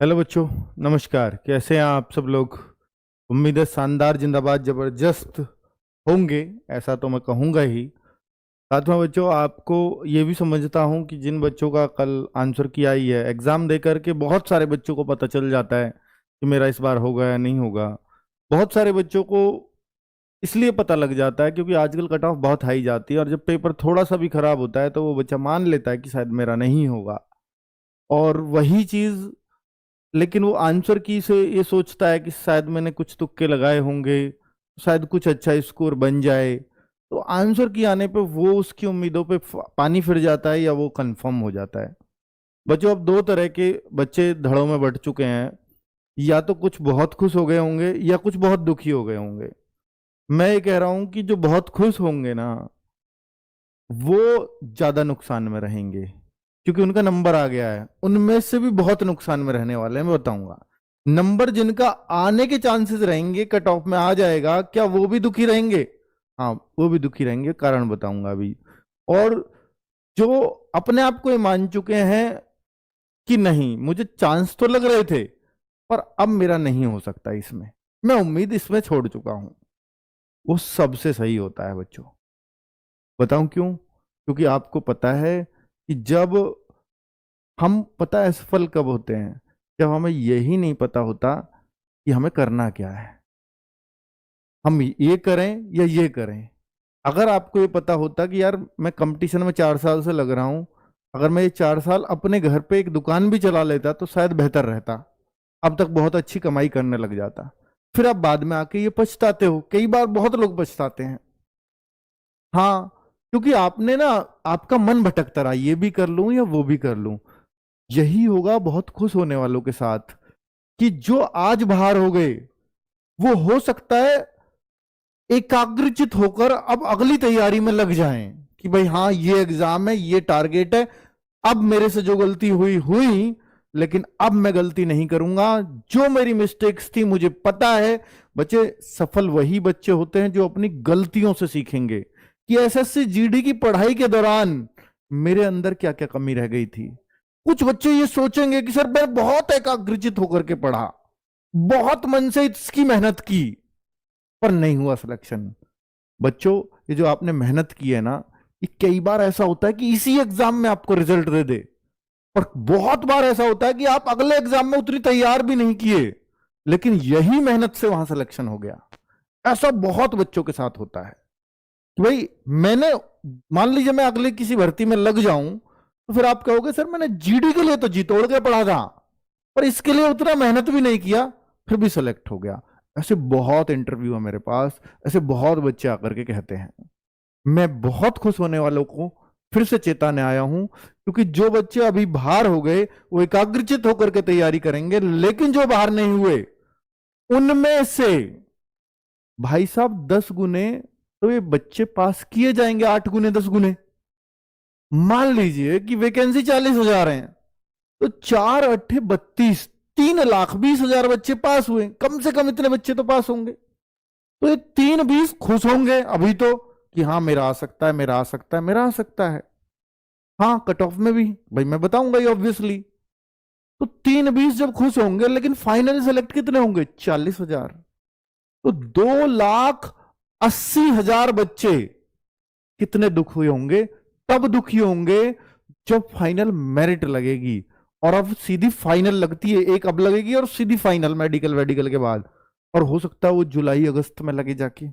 Hello बच्चों। नमस्कार। कैसे हैं आप सब लोग? उम्मीद है शानदार, जिंदाबाद, जबरदस्त होंगे। ऐसा तो मैं कहूँगा ही। साथ में बच्चों, आपको ये भी समझता हूँ कि जिन बच्चों का कल आंसर की आई है, एग्जाम दे करके बहुत सारे बच्चों को पता चल जाता है कि मेरा इस बार होगा या नहीं होगा। बहुत सारे बच्चों को इसलिए पता लग जाता है क्योंकि आजकल कट ऑफ बहुत हाई जाती है, और जब पेपर थोड़ा सा भी खराब होता है तो वो बच्चा मान लेता है कि शायद मेरा नहीं होगा। और वही चीज, लेकिन वो आंसर की से ये सोचता है कि शायद मैंने कुछ तुक्के लगाए होंगे, शायद कुछ अच्छा स्कोर बन जाए। तो आंसर की आने पे वो उसकी उम्मीदों पे पानी फिर जाता है या वो कंफर्म हो जाता है। बच्चों, अब दो तरह के बच्चे धड़ों में बढ़ चुके हैं। या तो कुछ बहुत खुश हो गए होंगे या कुछ बहुत दुखी हो गए होंगे। मैं ये कह रहा हूं कि जो बहुत खुश होंगे ना, वो ज्यादा नुकसान में रहेंगे क्योंकि उनका नंबर आ गया है। उनमें से भी बहुत नुकसान में रहने वाले हैं, मैं बताऊंगा। नंबर जिनका आने के चांसेस रहेंगे, कट ऑफ में आ जाएगा, क्या वो भी दुखी रहेंगे? हाँ, वो भी दुखी रहेंगे, कारण बताऊंगा अभी। और जो अपने आप को ये मान चुके हैं कि नहीं, मुझे चांस तो लग रहे थे पर अब मेरा नहीं हो सकता इसमें, मैं उम्मीद इसमें छोड़ चुका हूं, वो सबसे सही होता है बच्चों। बताऊं क्यों? क्योंकि आपको पता है कि जब हम, पता है असफल कब होते हैं? जब हमें यही नहीं पता होता कि हमें करना क्या है, हम ये करें या ये करें। अगर आपको ये पता होता कि यार मैं कंपटीशन में 4 साल से लग रहा हूं, अगर मैं ये 4 साल अपने घर पे एक दुकान भी चला लेता तो शायद बेहतर रहता, अब तक बहुत अच्छी कमाई करने लग जाता। फिर आप बाद में आके ये पछताते हो, कई बार बहुत लोग पछताते हैं। हाँ, क्योंकि आपने ना, आपका मन भटकता रहा, ये भी कर लूं या वो भी कर लूं। यही होगा बहुत खुश होने वालों के साथ, कि जो आज बाहर हो गए वो हो सकता है एकाग्रचित होकर अब अगली तैयारी में लग जाएं कि भाई हाँ, ये एग्जाम है, ये टारगेट है, अब मेरे से जो गलती हुई हुई, लेकिन अब मैं गलती नहीं करूंगा। जो मेरी मिस्टेक्स थी मुझे पता है। बच्चे, सफल वही बच्चे होते हैं जो अपनी गलतियों से सीखेंगे कि एसएससी जीडी की पढ़ाई के दौरान मेरे अंदर क्या क्या कमी रह गई थी। कुछ बच्चे ये सोचेंगे कि सर मैं बहुत एकाग्रचित होकर के पढ़ा, बहुत मन से इसकी मेहनत की, पर नहीं हुआ सिलेक्शन। बच्चों, ये जो आपने मेहनत की है ना, ये कई बार ऐसा होता है कि इसी एग्जाम में आपको रिजल्ट दे दे, पर बहुत बार ऐसा होता है कि आप अगले एग्जाम में उतनी तैयार भी नहीं किए, लेकिन यही मेहनत से वहां सिलेक्शन हो गया। ऐसा बहुत बच्चों के साथ होता है कि भाई मैंने, मान लीजिए मैं अगले किसी भर्ती में लग जाऊं, तो फिर आप कहोगे सर मैंने जीडी के लिए तो जी तोड़ के पढ़ा था, पर इसके लिए उतना मेहनत भी नहीं किया, फिर भी सिलेक्ट हो गया। ऐसे बहुत इंटरव्यू है मेरे पास, ऐसे बहुत बच्चे आकर के कहते हैं। मैं बहुत खुश होने वालों को फिर से चेताने आया हूं, क्योंकि जो बच्चे अभी बाहर हो गए वो एकाग्रचित होकर के तैयारी करेंगे, लेकिन जो बाहर नहीं हुए उनमें से भाई साहब 10 गुने तो ये बच्चे पास किए जाएंगे, 8 गुने 10 गुने। मान लीजिए कि वैकेंसी 40,000 है, तो 4 8 32, 3,20,000 बच्चे पास हुए, कम से कम इतने बच्चे तो पास होंगे। तो ये 3 20 खुश होंगे अभी तो कि हाँ मेरा आ सकता है, मेरा आ सकता है, मेरा आ सकता है। हाँ, कट ऑफ में भी भाई मैं बताऊंगा ये ऑब्वियसली। तो 3 20 जब खुश होंगे, लेकिन फाइनल सेलेक्ट कितने होंगे? 40,000। तो 2,80,000 बच्चे कितने दुख हुए होंगे? तब दुखी होंगे जब फाइनल मेरिट लगेगी। और अब सीधी फाइनल लगती है, एक अब लगेगी और सीधी फाइनल मेडिकल वेडिकल के बाद। और हो सकता है वो जुलाई अगस्त में लगे जाके।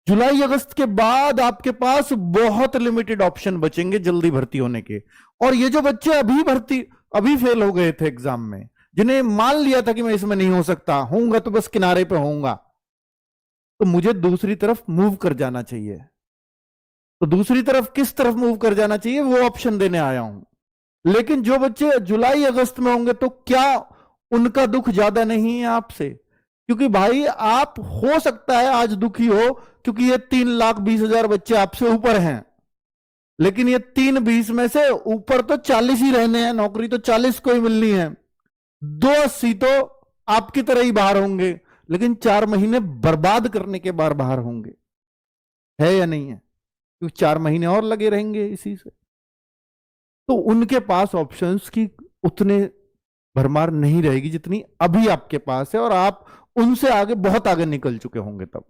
जुलाई अगस्त के बाद आपके पास बहुत लिमिटेड ऑप्शन बचेंगे जल्दी भर्ती होने के। और ये जो बच्चे अभी फेल हो गए थे एग्जाम में, जिन्हें मान लिया था कि मैं इसमें नहीं हो सकता, होऊंगा तो बस किनारे पे होऊंगा, तो मुझे दूसरी तरफ मूव कर जाना चाहिए। तो दूसरी तरफ किस तरफ मूव कर जाना चाहिए, वो ऑप्शन देने आया हूं। लेकिन जो बच्चे जुलाई अगस्त में होंगे, तो क्या उनका दुख ज्यादा नहीं है आपसे? क्योंकि भाई आप, हो सकता है आज दुखी हो क्योंकि ये 3,20,000 बच्चे आपसे ऊपर हैं, लेकिन ये 3 20 में से ऊपर तो 40 ही रहने हैं, नौकरी तो 40 को ही मिलनी है। 2 80 तो आपकी तरह ही बाहर होंगे, लेकिन 4 महीने बर्बाद करने के बाद बाहर होंगे। है या नहीं है? क्योंकि 4 महीने और लगे रहेंगे इसी से। तो उनके पास ऑप्शंस की उतने भरमार नहीं रहेगी जितनी अभी आपके पास है, और आप उनसे आगे बहुत आगे निकल चुके होंगे। तब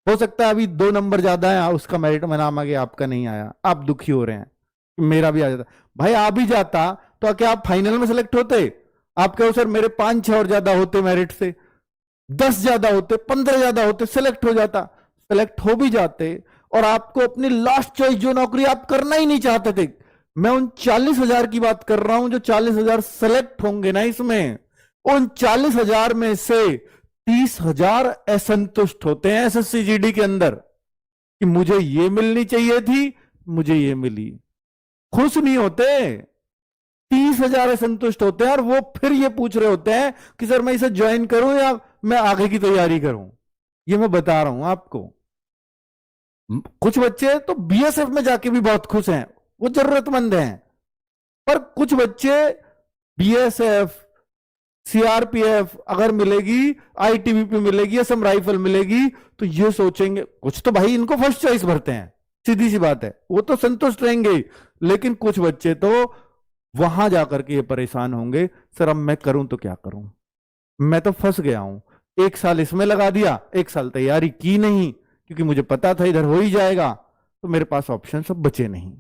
हो सकता है अभी 2 नंबर ज्यादा है, उसका मेरिट में नाम आ गया, आपका नहीं आया, आप दुखी हो रहे हैं मेरा भी आ जाता। भाई आ भी जाता तो क्या आप फाइनल में सेलेक्ट होते? आप कहो सर मेरे 5-6 और ज्यादा होते मेरिट से, 10 ज्यादा होते, 15 ज्यादा होते, सेलेक्ट हो जाता। सेलेक्ट हो भी जाते और आपको अपनी लास्ट चॉइस जो नौकरी आप करना ही नहीं चाहते थे, मैं उन 40,000 की बात कर रहा हूं जो 40,000 सेलेक्ट होंगे ना इसमें, उन 40,000 में से 30,000 असंतुष्ट होते हैं एसएससी जीडी के अंदर कि मुझे ये मिलनी चाहिए थी, मुझे ये मिली। खुश नहीं होते। 30,000 असंतुष्ट होते हैं और वो फिर ये पूछ रहे होते हैं कि सर मैं इसे ज्वाइन करूं या मैं आगे की तैयारी करूं। ये मैं बता रहा हूं आपको। कुछ बच्चे तो बीएसएफ में जाके भी बहुत खुश हैं, वो जरूरतमंद हैं, पर कुछ बच्चे बीएसएफ, सीआरपीएफ अगर मिलेगी, आईटीबीपी मिलेगी, असम राइफल मिलेगी, तो ये सोचेंगे, कुछ तो भाई इनको फर्स्ट चॉइस भरते हैं, सीधी सी बात है, वो तो संतुष्ट रहेंगे। लेकिन कुछ बच्चे तो वहां जाकर के ये परेशान होंगे, सर अब मैं करूं तो क्या करूं, मैं तो फंस गया हूं, 1 साल इसमें लगा दिया, 1 साल तैयारी की नहीं, क्योंकि मुझे पता था इधर हो ही जाएगा, तो मेरे पास ऑप्शन सब बचे नहीं।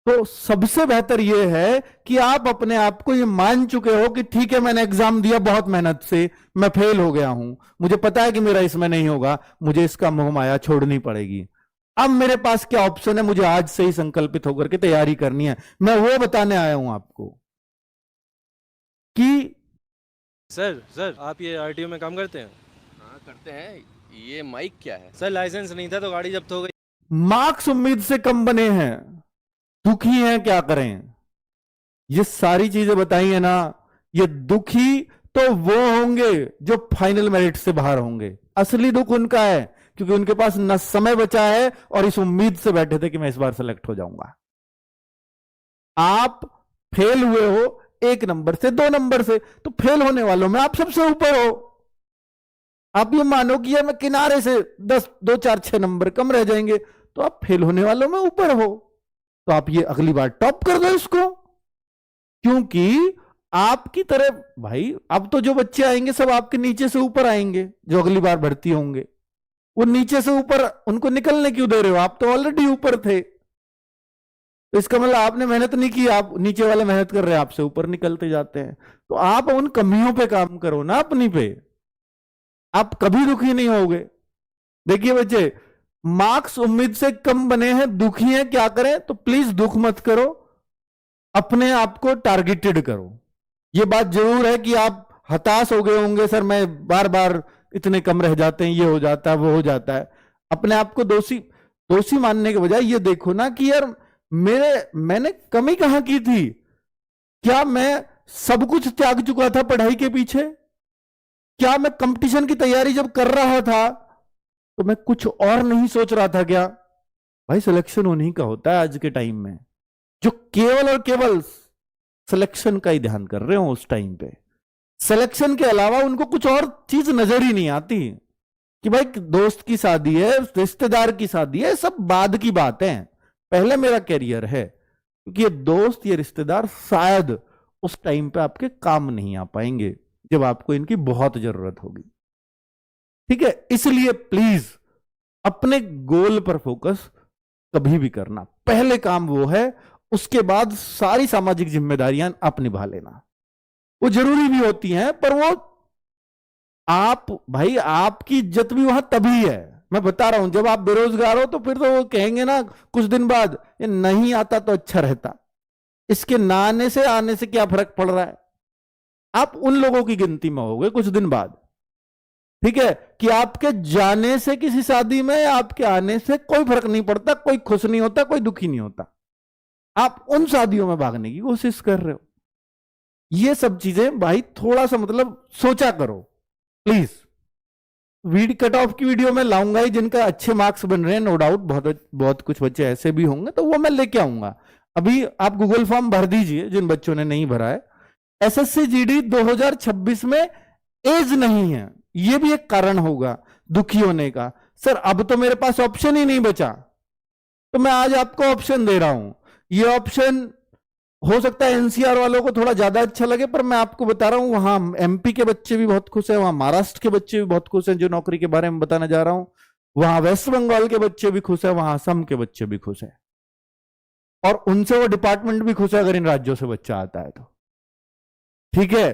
तो सबसे बेहतर यह है कि आप अपने आप को ये मान चुके हो कि ठीक है मैंने एग्जाम दिया बहुत मेहनत से, मैं फेल हो गया हूं, मुझे पता है कि मेरा इसमें नहीं होगा, मुझे इसका मोह माया छोड़नी पड़ेगी। अब मेरे पास क्या ऑप्शन है, मुझे आज से ही संकल्पित होकर के तैयारी करनी है। मैं वो बताने आया हूं आपको कि सर आप ये आरटीओ में काम करते हैं? हाँ करते हैं। ये माइक क्या है? सर लाइसेंस नहीं था तो गाड़ी जब्त हो गई। मार्क्स उम्मीद से कम बने हैं, दुखी हैं, क्या करें? ये सारी चीजें बताई है ना, ये दुखी तो वो होंगे जो फाइनल मेरिट से बाहर होंगे। असली दुख उनका है क्योंकि उनके पास न समय बचा है और इस उम्मीद से बैठे थे कि मैं इस बार सेलेक्ट हो जाऊंगा। आप फेल हुए हो 1 नंबर से, 2 नंबर से, तो फेल होने वालों में आप सबसे ऊपर हो। आप ये मानो कि यार मैं किनारे से 10, 2, 4, 6 नंबर कम रह जाएंगे, तो आप फेल होने वालों में ऊपर हो। तो आप ये अगली बार टॉप कर दो इसको, क्योंकि आपकी तरह भाई अब तो जो बच्चे आएंगे सब आपके नीचे से ऊपर आएंगे, जो अगली बार भर्ती होंगे वो नीचे से ऊपर, उनको निकलने क्यों दे रहे हो? आप तो ऑलरेडी ऊपर थे। तो इसका मतलब आपने मेहनत नहीं की, आप नीचे वाले मेहनत कर रहे हैं, आपसे ऊपर निकलते जाते हैं। तो आप उन कमियों पे काम करो ना अपनी पे, आप कभी दुखी नहीं होगे। देखिए बच्चे, मार्क्स उम्मीद से कम बने हैं, दुखी हैं, क्या करें? तो प्लीज दुख मत करो, अपने आप को टारगेटेड करो। यह बात जरूर है कि आप हताश हो गए होंगे, सर मैं बार बार इतने कम रह जाते हैं, ये हो जाता है, वो हो जाता है। अपने आप को दोषी मानने के बजाय ये देखो ना कि यार मैंने कमी कहां की थी? क्या मैं सब कुछ त्याग चुका था पढ़ाई के पीछे? क्या मैं कंपटीशन की तैयारी जब कर रहा था तो मैं कुछ और नहीं सोच रहा था क्या? भाई सिलेक्शन उन्हीं का होता है आज के टाइम में, जो केवल और केवल सिलेक्शन का ही ध्यान कर रहे हो। उस टाइम पे सिलेक्शन के अलावा उनको कुछ और चीज नजर ही नहीं आती कि भाई दोस्त की शादी है, रिश्तेदार की शादी है, सब बाद की बात है, पहले मेरा कैरियर है। क्योंकि ये दोस्त, ये रिश्तेदार शायद उस टाइम पे आपके काम नहीं आ पाएंगे जब आपको इनकी बहुत जरूरत होगी। ठीक है, इसलिए प्लीज अपने गोल पर फोकस कभी भी करना, पहले काम वो है, उसके बाद सारी सामाजिक जिम्मेदारियां आप निभा लेना। वो जरूरी भी होती हैं, पर वो आप भाई आपकी इज्जत भी वहां तभी है। मैं बता रहा हूं, जब आप बेरोजगार हो तो फिर तो वो कहेंगे ना कुछ दिन बाद, ये नहीं आता तो अच्छा रहता, इसके ना आने से आने से क्या फर्क पड़ रहा है। आप उन लोगों की गिनती में होगे कुछ दिन बाद। ठीक है, कि आपके जाने से किसी शादी में, आपके आने से कोई फर्क नहीं पड़ता, कोई खुश नहीं होता, कोई दुखी नहीं होता। आप उन शादियों में भागने की कोशिश कर रहे हो। ये सब चीजें भाई थोड़ा सा मतलब सोचा करो प्लीज। कट ऑफ की वीडियो में लाऊंगा ही, जिनका अच्छे मार्क्स बन रहे हैं, नो डाउट बहुत कुछ बच्चे ऐसे भी होंगे, तो वो मैं लेके आऊंगा। अभी आप गूगल फॉर्म भर दीजिए जिन बच्चों ने नहीं भरा है। एसएससी जीडी 2026 में एज नहीं है, ये भी एक कारण होगा दुखी होने का। सर अब तो मेरे पास ऑप्शन ही नहीं बचा, तो मैं आज आपको ऑप्शन दे रहा हूं। ये ऑप्शन हो सकता है एनसीआर वालों को थोड़ा ज्यादा अच्छा लगे, पर मैं आपको बता रहा हूं वहां एमपी के बच्चे भी बहुत खुश हैं, वहां महाराष्ट्र के बच्चे भी बहुत खुश हैं जो नौकरी के बारे में बताना जा रहा हूं, वहां वेस्ट बंगाल के बच्चे भी खुश हैं, वहां असम के बच्चे भी खुश हैं, और उनसे वो डिपार्टमेंट भी खुश है अगर इन राज्यों से बच्चा आता है तो। ठीक है,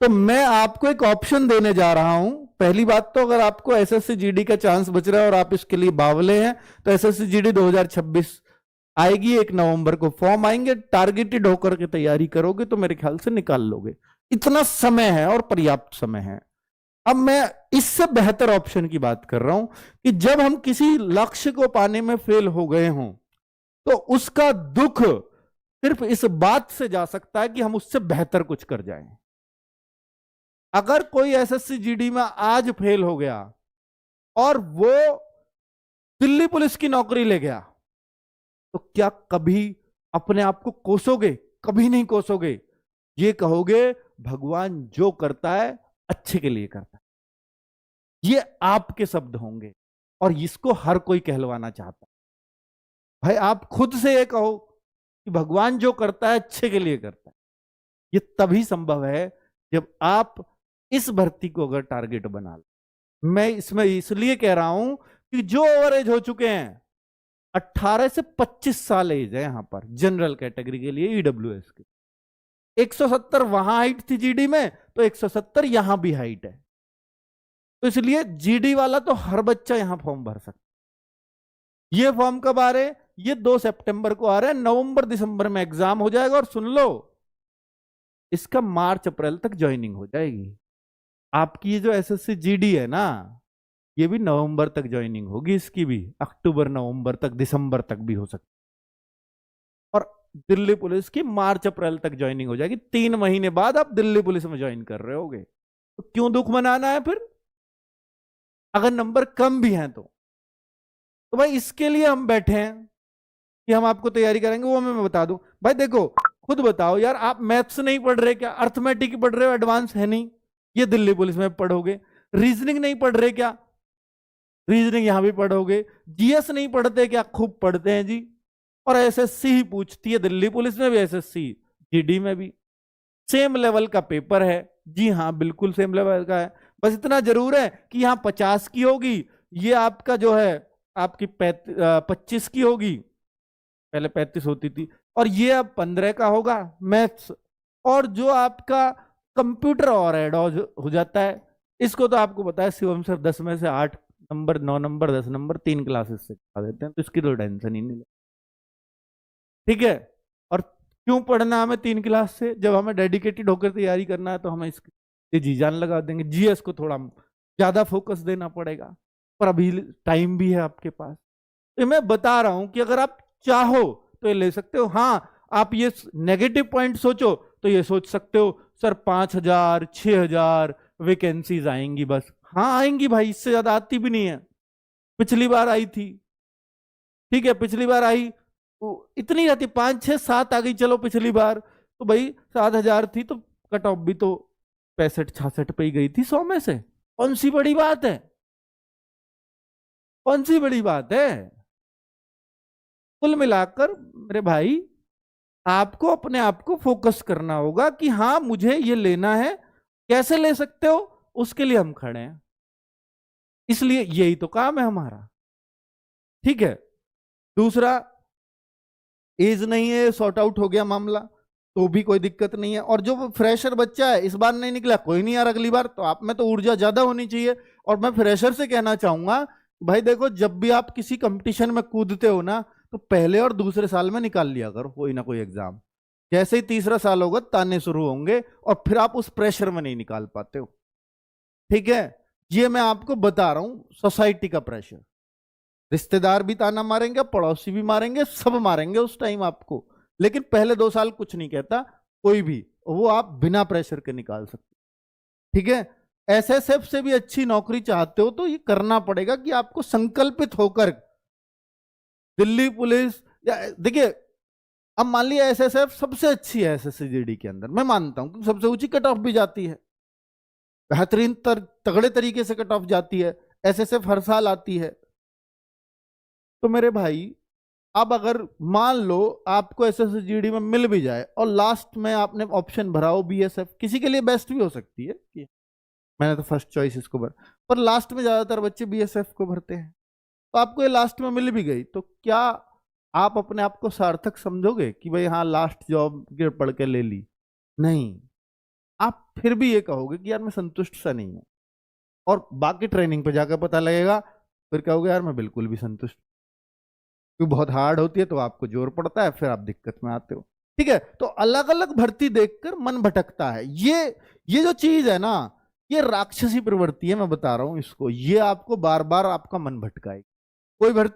तो मैं आपको एक ऑप्शन देने जा रहा हूं। पहली बात तो अगर आपको एसएससी जीडी का चांस बच रहा है और आप इसके लिए बावले हैं, तो एसएससी जीडी 2026 आएगी, 1 नवंबर को फॉर्म आएंगे, टारगेटेड होकर के तैयारी करोगे तो मेरे ख्याल से निकाल लोगे। इतना समय है और पर्याप्त समय है। अब मैं इससे बेहतर ऑप्शन की बात कर रहा हूं कि जब हम किसी लक्ष्य को पाने में फेल हो गए हों तो उसका दुख सिर्फ इस बात से जा सकता है कि हम उससे बेहतर कुछ कर जाएं। अगर कोई एसएससी जीडी में आज फेल हो गया और वो दिल्ली पुलिस की नौकरी ले गया, तो क्या कभी अपने आप को कोसोगे? कभी नहीं कोसोगे। ये कहोगे भगवान जो करता है अच्छे के लिए करता है। ये आपके शब्द होंगे और इसको हर कोई कहलवाना चाहता है। भाई आप खुद से ये कहो कि भगवान जो करता है अच्छे के लिए करता है। ये तभी संभव है जब आप इस भर्ती को अगर टारगेट बना लो। मैं इसमें इसलिए कह रहा हूं कि जो ओवरेज हो चुके हैं, 18 से 25 साल एज है यहां पर जनरल कैटेगरी के लिए, ईडब्ल्यूएस के 170 वहां हाइट थी जीडी में, तो 170 यहां भी हाइट है। तो इसलिए जीडी वाला तो हर बच्चा यहां फॉर्म भर सकता है। ये फॉर्म कब आ रहे हैं? ये 2 सितंबर को आ रहे हैं। नवंबर दिसंबर में एग्जाम हो जाएगा और सुन लो, इसका मार्च अप्रैल तक ज्वाइनिंग हो जाएगी। आपकी ये जो एसएससी जीडी है ना, ये भी नवंबर तक ज्वाइनिंग होगी, इसकी भी अक्टूबर नवंबर तक, दिसंबर तक भी हो सकती है। और दिल्ली पुलिस की मार्च अप्रैल तक ज्वाइनिंग हो जाएगी। 3 महीने बाद आप दिल्ली पुलिस में ज्वाइन कर रहे होगे, तो क्यों दुख मनाना है फिर? अगर नंबर कम भी हैं तो भाई इसके लिए हम बैठे हैं कि हम आपको तैयारी कराएंगे। वो मैं बता दूं भाई, देखो खुद बताओ यार, आप मैथ्स नहीं पढ़ रहे क्या? अर्थमेटिक पढ़ रहे हो? एडवांस है नहीं, ये दिल्ली पुलिस में पढ़ोगे। रीजनिंग नहीं पढ़ रहे क्या? रीजनिंग यहां भी पढ़ोगे। जीएस नहीं पढ़ते क्या? खूब पढ़ते हैं जी। और एसएससी ही पूछती है, दिल्ली पुलिस में भी, एसएससी जीडी में भी सेम लेवल का पेपर है। जी हाँ, बिल्कुल सेम लेवल का है। बस इतना जरूर है कि यहाँ 50 की होगी, ये आपका जो है आपकी 25 की होगी, पहले 35 होती थी, और ये अब 15 का होगा मैथ्स। और जो आपका कंप्यूटर और ऐड हो जाता है, इसको तो आपको पता है शिवम सर 10 में से 8 नंबर, 9 नंबर, 10 नंबर 3 क्लासेस से खा देते हैं, तो इसकी तो टेंशन ही नहीं ले। ठीक है, और क्यों पढ़ना हमें 3 क्लास से? जब हमें डेडिकेटेड होकर तैयारी करना है तो हमें इसकी जी जान लगा देंगे। जीएस को थोड़ा ज्यादा फोकस देना पड़ेगा, पर अभी टाइम भी है आपके पास। तो मैं बता रहा हूं कि अगर आप चाहो तो ये ले सकते हो। हाँ, आप ये नेगेटिव पॉइंट सोचो तो ये सोच सकते हो सर 5000 6000 वैकेंसीज आएंगी बस। हाँ आएंगी भाई, इससे ज्यादा आती भी नहीं है। पिछली बार आई थी, ठीक है, पिछली बार आई तो इतनी रहती, 5 6 7 आ गई, चलो पिछली बार तो भाई 7000 थी तो कट ऑफ भी तो 65 66 पे ही गई थी 100 में से। कौन सी बड़ी बात है? कौन सी बड़ी बात है? कुल मिलाकर मेरे भाई, आपको अपने आप को फोकस करना होगा कि हाँ मुझे ये लेना है। कैसे ले सकते हो, उसके लिए हम खड़े हैं। इसलिए यही तो काम है हमारा। ठीक है, दूसरा, एज नहीं है, सॉर्ट आउट हो गया मामला, तो भी कोई दिक्कत नहीं है। और जो फ्रेशर बच्चा है, इस बार नहीं निकला, कोई नहीं यार, अगली बार तो आप में तो ऊर्जा ज्यादा होनी चाहिए। और मैं फ्रेशर से कहना चाहूंगा, भाई देखो, जब भी आप किसी कंपटीशन में कूदते हो ना, तो पहले और दूसरे साल में निकाल लिया करो कोई ना कोई एग्जाम। जैसे ही तीसरा साल होगा ताने शुरू होंगे और फिर आप उस प्रेशर में नहीं निकाल पाते हो। ठीक है, ये मैं आपको बता रहा हूं, सोसाइटी का प्रेशर। रिश्तेदार भी ताना मारेंगे, पड़ोसी भी मारेंगे, सब मारेंगे उस टाइम आपको, लेकिन पहले 2 साल कुछ नहीं कहता कोई भी, वो आप बिना प्रेशर के निकाल सकते। ठीक है, एसएसएफ से भी अच्छी नौकरी चाहते हो तो ये करना पड़ेगा कि आपको संकल्पित होकर दिल्ली पुलिस, या देखिए, अब मान लिया एसएसएफ सबसे अच्छी है एसएससी जीडी के अंदर, मैं मानता हूं कि सबसे ऊंची कट ऑफ भी जाती है, बेहतरीन तगड़े तरीके से कट ऑफ जाती है, एसएसएफ हर साल आती है। तो मेरे भाई, अब अगर मान लो आपको एसएसजीडी में मिल भी जाए और लास्ट में आपने ऑप्शन भरा हो बीएसएफ, किसी के लिए बेस्ट भी हो सकती है कि मैंने तो फर्स्ट चॉइस इसको भरा, पर लास्ट में ज्यादातर बच्चे बीएसएफ को भरते हैं, तो आपको ये लास्ट में मिल भी गई, तो क्या आप अपने आप को सार्थक समझोगे कि भाई हाँ लास्ट जॉब पढ़ के ले ली? नहीं, आप फिर भी ये कहोगे कि यार मैं संतुष्ट सा नहीं हूं, और बाकी ट्रेनिंग पे जाकर पता लगेगा, फिर कहोगे यार मैं बिल्कुल भी संतुष्ट, क्योंकि बहुत हार्ड होती है तो आपको जोर पड़ता है, फिर आप दिक्कत में आते हो। ठीक है, तो अलग अलग भर्ती देखकर मन भटकता है, ये जो चीज है ना, ये राक्षसी प्रवृत्ति है, मैं बता रहा हूं इसको, ये आपको बार बार आपका मन भटकाएगी। कोई भर्ती